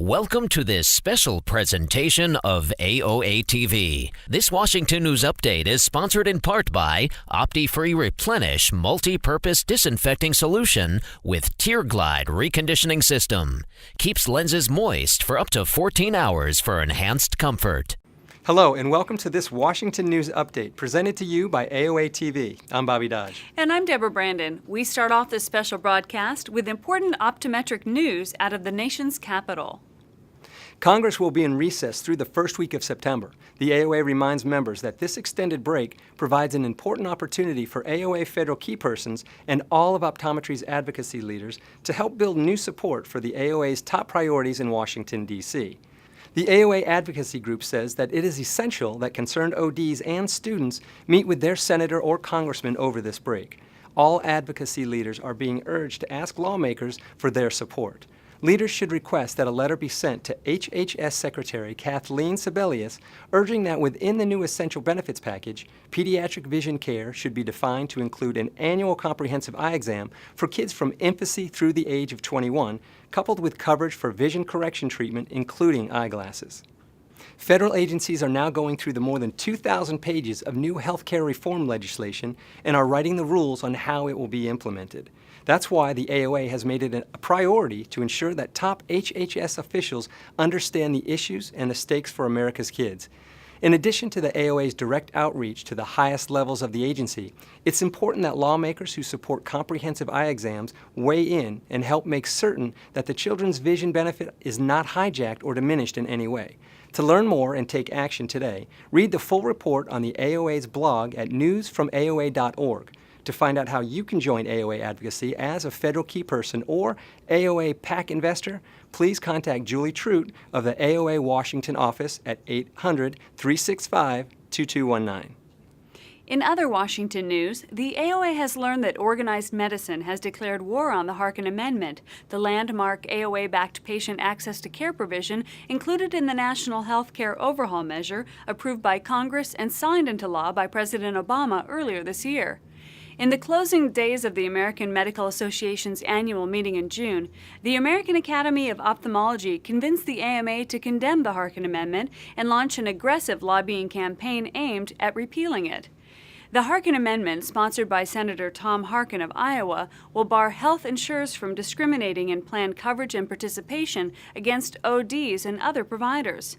Welcome to this special presentation of AOA TV. This Washington News Update is sponsored in part by OptiFree Replenish Multi-Purpose Disinfecting Solution with Tear Glide Reconditioning System. Keeps lenses moist for up to 14 hours for enhanced comfort. Hello and welcome to this Washington News Update presented to you by AOA TV. I'm Bobby Dodge. And I'm Deborah Brandon. We start off this special broadcast with important optometric news out of the nation's capital. Congress will be in recess through the first week of September. The AOA reminds members that this extended break provides an important opportunity for AOA federal key persons and all of optometry's advocacy leaders to help build new support for the AOA's top priorities in Washington, D.C. The AOA Advocacy Group says that it is essential that concerned ODs and students meet with their senator or congressman over this break. All advocacy leaders are being urged to ask lawmakers for their support. Leaders should request that a letter be sent to HHS Secretary Kathleen Sebelius urging that within the new essential benefits package, pediatric vision care should be defined to include an annual comprehensive eye exam for kids from infancy through the age of 21, coupled with coverage for vision correction treatment, including eyeglasses. Federal agencies are now going through the more than 2,000 pages of new healthcare reform legislation and are writing the rules on how it will be implemented. That's why the AOA has made it a priority to ensure that top HHS officials understand the issues and the stakes for America's kids. In addition to the AOA's direct outreach to the highest levels of the agency, it's important that lawmakers who support comprehensive eye exams weigh in and help make certain that the children's vision benefit is not hijacked or diminished in any way. To learn more and take action today, read the full report on the AOA's blog at newsfromaoa.org. To find out how you can join AOA advocacy as a federal key person or AOA PAC investor, please contact Julie Trout of the AOA Washington office at 800-365-2219. In other Washington news, the AOA has learned that organized medicine has declared war on the Harkin Amendment, the landmark AOA-backed patient access to care provision included in the National Health Care Overhaul Measure approved by Congress and signed into law by President Obama earlier this year. In the closing days of the American Medical Association's annual meeting in June, the American Academy of Ophthalmology convinced the AMA to condemn the Harkin Amendment and launch an aggressive lobbying campaign aimed at repealing it. The Harkin Amendment, sponsored by Senator Tom Harkin of Iowa, will bar health insurers from discriminating in plan coverage and participation against ODs and other providers.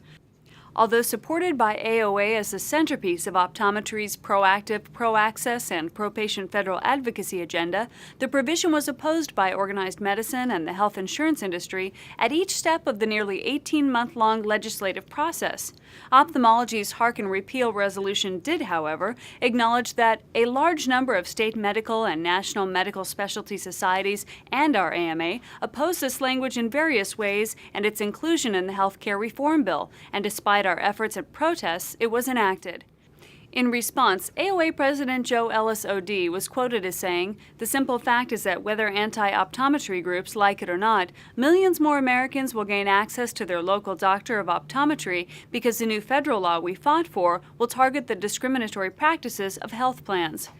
Although supported by AOA as the centerpiece of optometry's proactive, pro-access, and pro-patient federal advocacy agenda, the provision was opposed by organized medicine and the health insurance industry at each step of the nearly 18-month-long legislative process. Ophthalmology's Harkin repeal resolution did, however, acknowledge that a large number of state medical and national medical specialty societies and our AMA oppose this language in various ways and its inclusion in the health care reform bill, and despite our efforts at protests, it was enacted. In response, AOA President Joe Ellis OD was quoted as saying, "The simple fact is that whether anti-optometry groups like it or not, millions more Americans will gain access to their local doctor of optometry because the new federal law we fought for will target the discriminatory practices of health plans."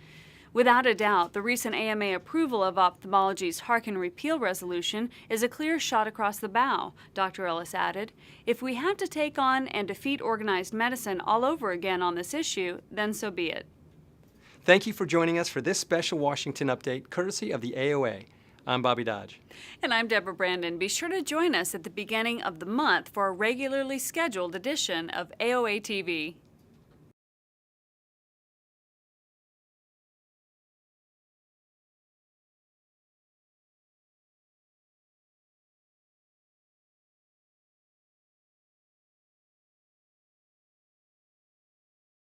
Without a doubt, the recent AMA approval of ophthalmology's Harkin repeal resolution is a clear shot across the bow, Dr. Ellis added. If we have to take on and defeat organized medicine all over again on this issue, then so be it. Thank you for joining us for this special Washington update, courtesy of the AOA. I'm Bobby Dodge. And I'm Deborah Brandon. Be sure to join us at the beginning of the month for a regularly scheduled edition of AOA TV.